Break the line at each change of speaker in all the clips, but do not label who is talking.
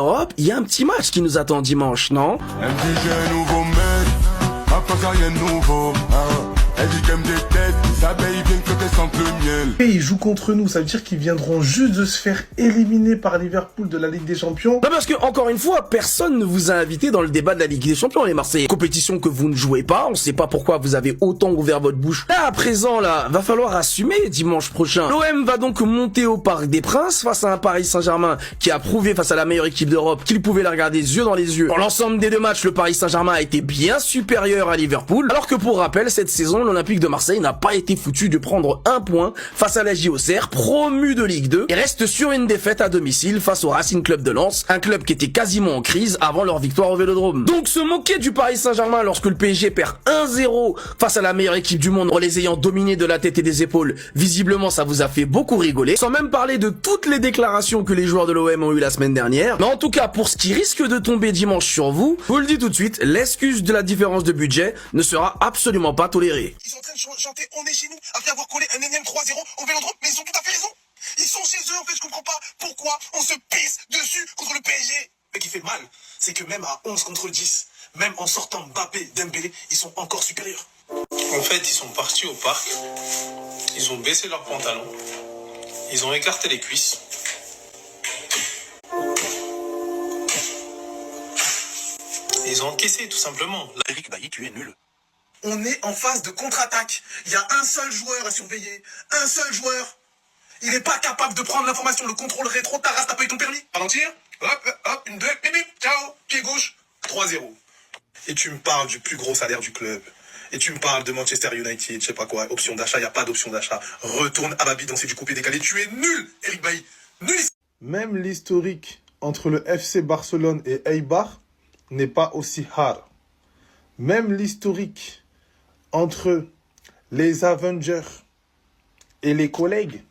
Europe, il y a un petit match qui nous attend dimanche, non?
MDG nouveau mec, après ça rien de nouveau, hein. Elle dit qu'elle me déteste, sa baby vient que t'es sente le miel.
Et ils jouent contre nous, ça veut dire qu'ils viendront juste de se faire éliminer par Liverpool de la Ligue des Champions.
Non, parce que, encore une fois, personne ne vous a invité dans le débat de la Ligue des Champions, les Marseillais. Compétition que vous ne jouez pas, on sait pas pourquoi vous avez autant ouvert votre bouche. Là, à présent, là, va falloir assumer dimanche prochain. L'OM va donc monter au Parc des Princes face à un Paris Saint-Germain qui a prouvé face à la meilleure équipe d'Europe qu'il pouvait la regarder yeux dans les yeux. Dans l'ensemble des deux matchs, le Paris Saint-Germain a été bien supérieur à Liverpool, alors que pour rappel, cette saison, l'Olympique de Marseille n'a pas été foutu de prendre un point face à la JOCR, promu de Ligue 2, et reste sur une défaite à domicile face au Racing Club de Lens, un club qui était quasiment en crise avant leur victoire au Vélodrome. Donc se moquer du Paris Saint-Germain lorsque le PSG perd 1-0 face à la meilleure équipe du monde en les ayant dominés de la tête et des épaules, visiblement ça vous a fait beaucoup rigoler, sans même parler de toutes les déclarations que les joueurs de l'OM ont eues la semaine dernière. Mais en tout cas, pour ce qui risque de tomber dimanche sur vous, je vous le dis tout de suite, l'excuse de la différence de budget ne sera absolument pas tolérée.
Ils sont en train de chanter « On est chez nous » après avoir collé un énième 3-0 au Vélodrome, mais ils ont tout à fait raison. Ils sont chez eux, en fait, je comprends pas pourquoi on se pisse dessus contre le PSG. Mais qui fait mal, c'est que même à 11 contre 10, même en sortant Mbappé, Dembélé, ils sont encore supérieurs.
En fait, ils sont partis au parc, ils ont baissé leurs pantalons, ils ont écarté les cuisses. Ils ont encaissé, tout simplement.
Eric Bailly, tu es nul. On est en phase de contre-attaque. Il y a un seul joueur à surveiller. Un seul joueur. Il n'est pas capable de prendre l'information. Le contrôle rétro, ta race, t'as pas eu ton permis. Ralentir. Hop, hop, une, deux, bip, bip, ciao. Pied gauche. 3-0. Et tu me parles du plus gros salaire du club. Et tu me parles de Manchester United, je sais pas quoi, option d'achat, il n'y a pas d'option d'achat. Retourne à Babi danser du coupé décalé. Tu es nul, Eric Bailly. Nul.
Même l'historique entre le FC Barcelone et Eibar n'est pas aussi hard. Même l'historique entre les Avengers et les collègues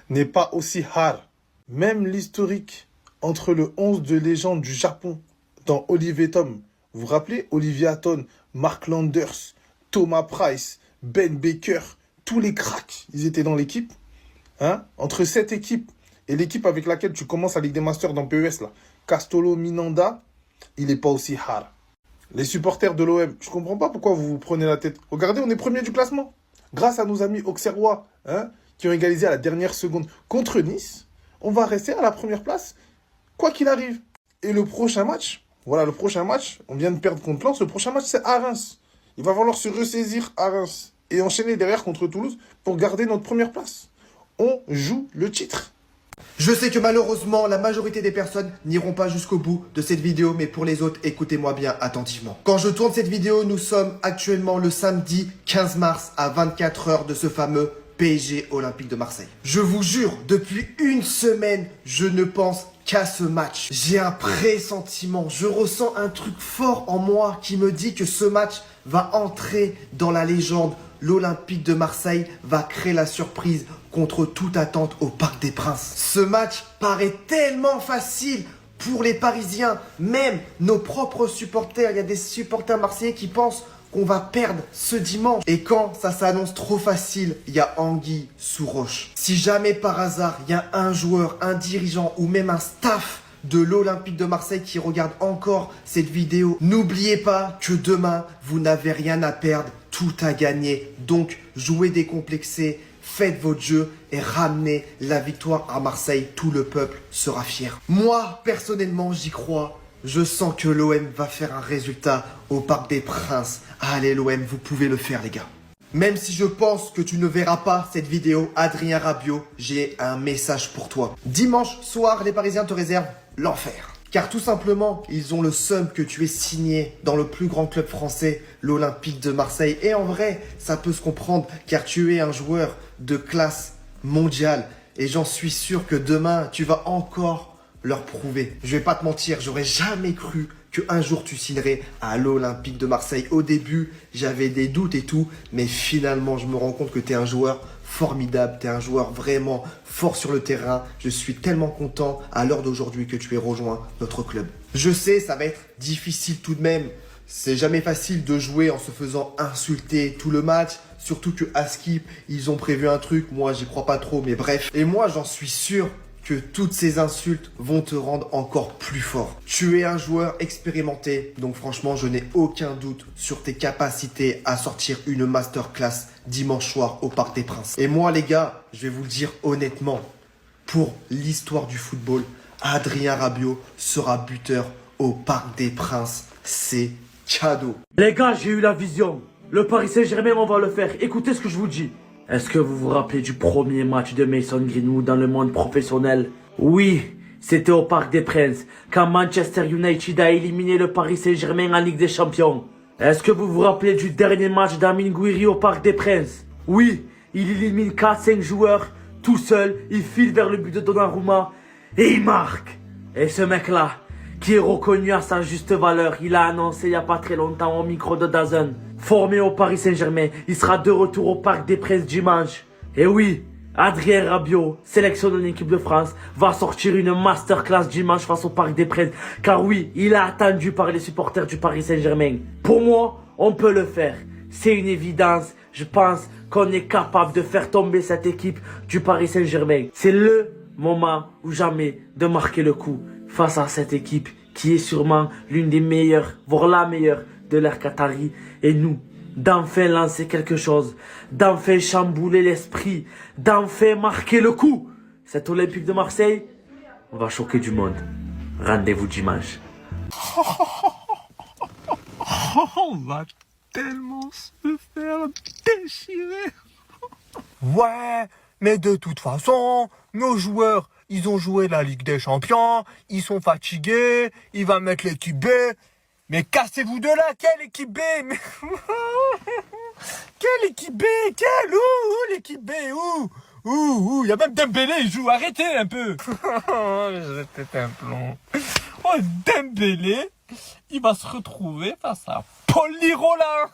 n'est pas aussi hard. Même l'historique entre le 11 de légende du Japon dans Olivier Tom. Vous vous rappelez Olivier Hatton, Mark Landers, Thomas Price, Ben Baker, tous les cracks, ils étaient dans l'équipe. Hein? Entre cette équipe et l'équipe avec laquelle tu commences à Ligue des Masters dans PES, là, Castolo, Minanda, il n'est pas aussi hard. Les supporters de l'OM, je ne comprends pas pourquoi vous vous prenez la tête. Regardez, on est premier du classement. Grâce à nos amis auxerrois, hein, qui ont égalisé à la dernière seconde contre Nice, on va rester à la première place, quoi qu'il arrive. Et le prochain match, voilà, le prochain match, on vient de perdre contre Lens, le prochain match, c'est à Reims. Il va falloir se ressaisir à Reims et enchaîner derrière contre Toulouse pour garder notre première place. On joue le titre.
Je sais que malheureusement, la majorité des personnes n'iront pas jusqu'au bout de cette vidéo, mais pour les autres, écoutez-moi bien attentivement. Quand je tourne cette vidéo, nous sommes actuellement le samedi 15 mars à 24 heures de ce fameux PSG Olympique de Marseille. Je vous jure, depuis une semaine, je ne pense qu'à ce match. J'ai un pressentiment, je ressens un truc fort en moi qui me dit que ce match va entrer dans la légende. L'Olympique de Marseille va créer la surprise contre toute attente au Parc des Princes. Ce match paraît tellement facile pour les Parisiens, même nos propres supporters. Il y a des supporters marseillais qui pensent qu'on va perdre ce dimanche. Et quand ça s'annonce trop facile, il y a anguille sous roche. Si jamais par hasard, il y a un joueur, un dirigeant ou même un staff de l'Olympique de Marseille qui regarde encore cette vidéo, n'oubliez pas que demain, vous n'avez rien à perdre, tout à gagner. Donc, jouez décomplexé, faites votre jeu et ramenez la victoire à Marseille. Tout le peuple sera fier. Moi, personnellement, j'y crois. Je sens que l'OM va faire un résultat au Parc des Princes. Allez l'OM, vous pouvez le faire les gars. Même si je pense que tu ne verras pas cette vidéo, Adrien Rabiot, j'ai un message pour toi. Dimanche soir, les Parisiens te réservent l'enfer. Car tout simplement, ils ont le seum que tu aies signé dans le plus grand club français, l'Olympique de Marseille. Et en vrai, ça peut se comprendre car tu es un joueur de classe mondiale. Et j'en suis sûr que demain, tu vas encore leur prouver. Je vais pas te mentir, j'aurais jamais cru qu'un jour tu signerais à l'Olympique de Marseille. Au début, j'avais des doutes et tout, mais finalement, je me rends compte que tu es un joueur formidable, tu es un joueur vraiment fort sur le terrain. Je suis tellement content à l'heure d'aujourd'hui que tu aies rejoint notre club. Je sais, ça va être difficile tout de même. C'est jamais facile de jouer en se faisant insulter tout le match. Surtout que à Skip, ils ont prévu un truc. Moi, j'y crois pas trop, mais bref. Et moi, j'en suis sûr que toutes ces insultes vont te rendre encore plus fort. Tu es un joueur expérimenté, donc franchement, je n'ai aucun doute sur tes capacités à sortir une masterclass dimanche soir au Parc des Princes. Et moi, les gars, je vais vous le dire honnêtement, pour l'histoire du football, Adrien Rabiot sera buteur au Parc des Princes. C'est cadeau.
Les gars, j'ai eu la vision. Le Paris Saint-Germain, on va le faire. Écoutez ce que je vous dis. Est-ce que vous vous rappelez du premier match de Mason Greenwood dans le monde professionnel? Oui, c'était au Parc des Princes, quand Manchester United a éliminé le Paris Saint-Germain en Ligue des Champions. Est-ce que vous vous rappelez du dernier match d'Amine Gouiri au Parc des Princes? Oui, il élimine 4-5 joueurs, tout seul, il file vers le but de Donnarumma et il marque. Et ce mec-là, qui est reconnu à sa juste valeur, il a annoncé il n'y a pas très longtemps au micro de DAZN. Formé au Paris Saint-Germain, il sera de retour au Parc des Princes dimanche. Et oui, Adrien Rabiot, sélectionné en équipe de France, va sortir une masterclass dimanche face au Parc des Princes. Car oui, il est attendu par les supporters du Paris Saint-Germain. Pour moi, on peut le faire. C'est une évidence. Je pense qu'on est capable de faire tomber cette équipe du Paris Saint-Germain. C'est le moment ou jamais de marquer le coup face à cette équipe qui est sûrement l'une des meilleures, voire la meilleure de l'ère qatari. Et nous, d'enfin lancer quelque chose, d'enfin chambouler l'esprit, d'enfin marquer le coup. Cet Olympique de Marseille, on va choquer du monde. Rendez-vous dimanche.
On va tellement se faire déchirer. Ouais, mais de toute façon, nos joueurs, ils ont joué la Ligue des Champions, ils sont fatigués, il va mettre l'équipe B. Mais cassez-vous de là, quelle équipe B? Mais... quelle équipe B? Quelle? Où l'équipe B? Où? Il y a même Dembélé, il joue, arrêtez un peu. Je vais péter un plomb. Oh, Dembélé, il va se retrouver face à Paul Lirola.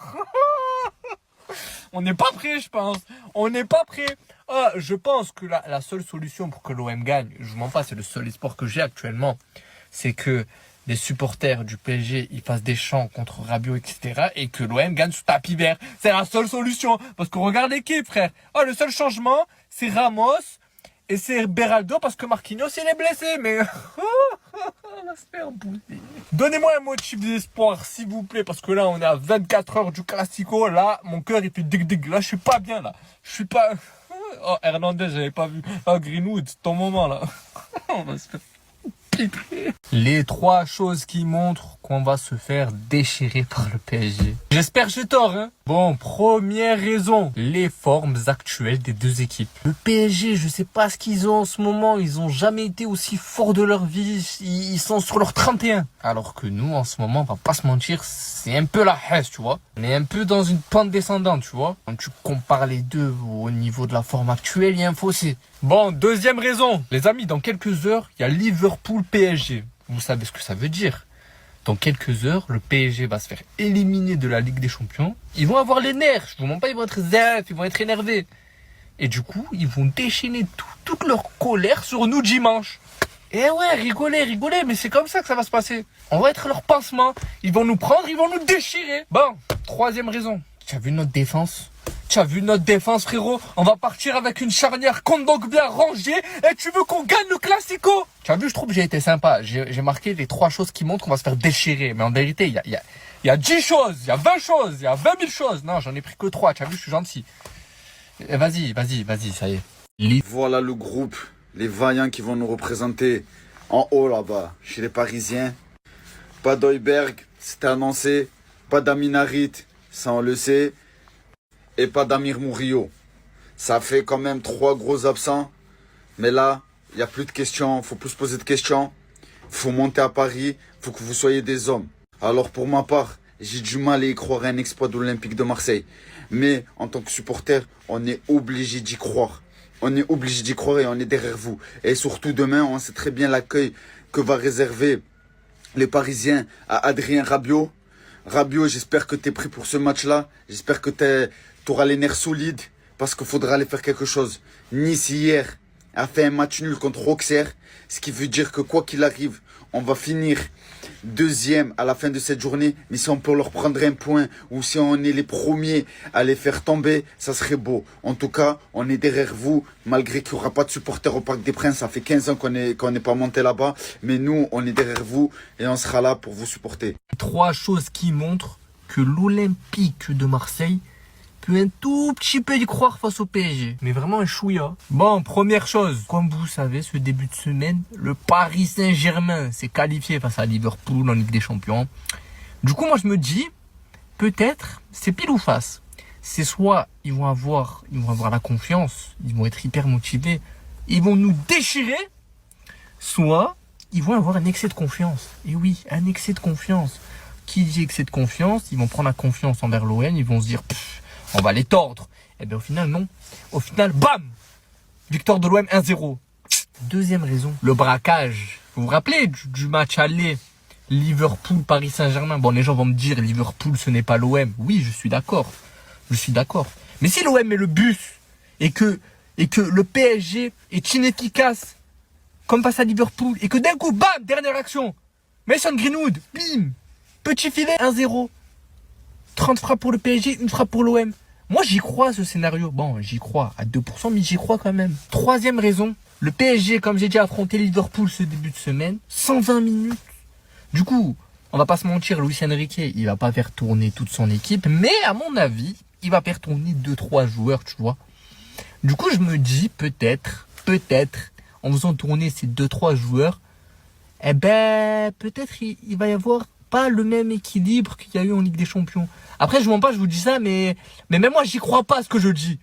On n'est pas prêt, je pense. On n'est pas prêt. Ah, je pense que la seule solution pour que l'OM gagne, je vous mens pas, c'est le seul espoir que j'ai actuellement, c'est que les supporters du PSG, ils fassent des chants contre Rabiot, etc. et que l'OM gagne sous tapis vert. C'est la seule solution. Parce qu'on regarde l'équipe, frère. Oh, le seul changement, c'est Ramos et c'est Beraldo parce que Marquinhos, il est blessé. Mais on va se faire bouler. Donnez-moi un motif d'espoir, s'il vous plaît. Parce que là, on est à 24 heures du Classico. Là, mon cœur, il fait dig-dig. Là, je suis pas bien, là. Je suis pas... Oh, Hernandez, j'avais pas vu. Oh, Greenwood, c'est ton moment, là. On va se faire... Les 3 choses qui montrent qu'on va se faire déchirer par le PSG. J'espère que j'ai tort, hein. Bon, première raison, les formes actuelles des deux équipes. Le PSG, je sais pas ce qu'ils ont en ce moment, ils ont jamais été aussi forts de leur vie, ils sont sur leur 31. Alors que nous, en ce moment, on va pas se mentir, c'est un peu la hesse, tu vois. On est un peu dans une pente descendante, tu vois. Quand tu compares les deux au niveau de la forme actuelle, il y a un fossé. Bon, deuxième raison, les amis, dans quelques heures, il y a Liverpool-PSG. Vous savez ce que ça veut dire. Dans quelques heures, le PSG va se faire éliminer de la Ligue des Champions. Ils vont avoir les nerfs, je vous mens pas, ils vont être zef, ils vont être énervés. Et du coup, ils vont déchaîner toute leur colère sur nous dimanche. Et ouais, rigolez, mais c'est comme ça que ça va se passer. On va être leur pansement, ils vont nous prendre, ils vont nous déchirer. Bon, troisième raison, tu as vu notre défense ? Tu as vu notre défense, frérot? On va partir avec une charnière Kondogbia rangée et tu veux qu'on gagne le Classico? Tu as vu, je trouve que j'ai été sympa. J'ai marqué les 3 choses qui montrent qu'on va se faire déchirer. Mais en vérité, il y a 10 choses, il y a 20 choses, il y a 20 000 choses. Non, j'en ai pris que 3. Tu as vu, je suis gentil. Vas-y, ça y est.
Voilà le groupe, les vaillants qui vont nous représenter en haut là-bas, chez les Parisiens. Pas d'Heuberg, c'était annoncé. Pas d'Aminarit, ça on le sait. Et pas d'Amir Mourio. Ça fait quand même 3 gros absents. Mais là, il n'y a plus de questions. Faut plus se poser de questions. Faut monter à Paris. Faut que vous soyez des hommes. Alors pour ma part, j'ai du mal à y croire à un exploit de l'Olympique de Marseille. Mais en tant que supporter, on est obligé d'y croire. On est obligé d'y croire et on est derrière vous. Et surtout demain, on sait très bien l'accueil que va réserver les Parisiens à Adrien Rabiot. Rabiot, j'espère que tu es prêt pour ce match-là. J'espère que tu auras les nerfs solides parce qu'il faudra aller faire quelque chose. Nice hier a fait un match nul contre Auxerre, ce qui veut dire que quoi qu'il arrive, on va finir deuxième à la fin de cette journée, mais si on peut leur prendre un point ou si on est les premiers à les faire tomber, ça serait beau. En tout cas, on est derrière vous, malgré qu'il n'y aura pas de supporters au Parc des Princes. Ça fait 15 ans qu'on n'est pas monté là-bas, mais nous, on est derrière vous et on sera là pour vous supporter.
3 choses qui montrent que l'Olympique de Marseille peut un tout petit peu y croire face au PSG. Mais vraiment un chouïa. Bon, première chose, comme vous savez, ce début de semaine, le Paris Saint-Germain s'est qualifié face à Liverpool en Ligue des Champions. Du coup, moi je me dis, peut-être, c'est pile ou face. C'est soit ils vont avoir la confiance, ils vont être hyper motivés, ils vont nous déchirer, soit ils vont avoir un excès de confiance. Et oui, un excès de confiance. Qui dit excès de confiance, ils vont prendre la confiance envers l'OM, ils vont se dire, on va les tordre. Et bien au final, non. Au final, bam! Victoire de l'OM 1-0. Deuxième raison, le braquage. Vous vous rappelez du match aller Liverpool-Paris Saint-Germain? Bon, les gens vont me dire, Liverpool, ce n'est pas l'OM. Oui, je suis d'accord. Je suis d'accord. Mais si l'OM met le bus et que le PSG est inefficace, comme face à Liverpool, et que d'un coup, bam, dernière action, Mason Greenwood, bim, petit filet, 1-0. 30 frappes pour le PSG, 1 frappe pour l'OM. Moi, j'y crois, ce scénario. Bon, j'y crois à 2%, mais j'y crois quand même. Troisième raison, le PSG, comme j'ai dit, a affronté Liverpool ce début de semaine, 120 minutes. Du coup, on va pas se mentir, Luis Enrique, il va pas faire tourner toute son équipe, mais à mon avis, il va faire tourner 2-3 joueurs, tu vois. Du coup, je me dis, peut-être, en faisant tourner ces 2-3 joueurs, eh ben, peut-être il va y avoir pas le même équilibre qu'il y a eu en Ligue des Champions. Après, je vous mens pas, je vous dis ça, mais même moi, j'y crois pas à ce que je dis.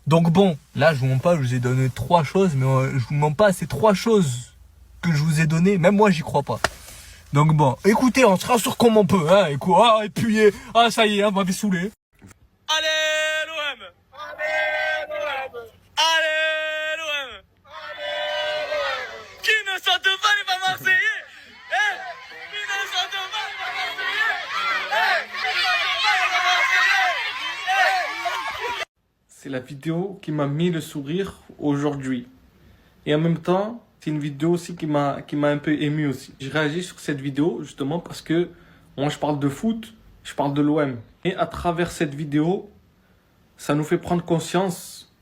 Donc bon, là, je vous mens pas, je vous ai donné 3 choses, mais je vous mens pas, ces 3 choses que je vous ai données, même moi, j'y crois pas. Donc bon, écoutez, on se rassure comme on peut, hein, et puis, ça y est, on m'avait saoulé.
Allez l'OM! Allez l'OM! Allez l'OM! Allez l'OM! Qui ne chante pas les pas marseillais? Qui ne chante pas les pas marseillais? Qui ne chante pas les pas marseillais?
C'est la vidéo qui m'a mis le sourire aujourd'hui. Et en même temps, c'est une vidéo aussi qui m'a un peu ému aussi. J'ai réagi sur cette vidéo justement parce que moi je parle de foot, je parle de l'OM. Et à travers cette vidéo, ça nous fait prendre conscience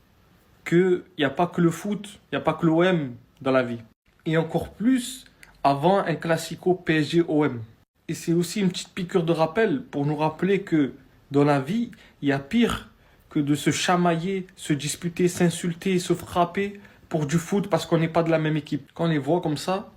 qu'il n'y a pas que le foot, il n'y a pas que l'OM dans la vie. Et encore plus avant un classico PSG-OM. Et c'est aussi une petite piqûre de rappel pour nous rappeler que dans la vie, il y a pire que de se chamailler, se disputer, s'insulter, se frapper pour du foot parce qu'on n'est pas de la même équipe. Quand on les voit comme ça,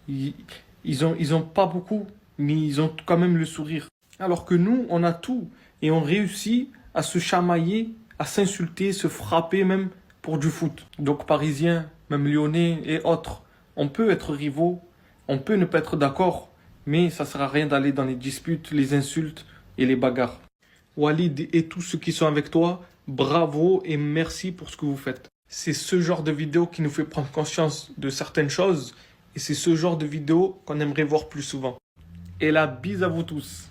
ils ont pas beaucoup, mais ils ont quand même le sourire. Alors que nous, on a tout et on réussit à se chamailler, à s'insulter, se frapper même pour du foot. Donc Parisiens, même Lyonnais et autres, on peut être rivaux, on peut ne pas être d'accord, mais ça ne sert à rien d'aller dans les disputes, les insultes et les bagarres. Walid et tous ceux qui sont avec toi, bravo et merci pour ce que vous faites. C'est ce genre de vidéo qui nous fait prendre conscience de certaines choses et c'est ce genre de vidéo qu'on aimerait voir plus souvent. Et la bise à vous tous.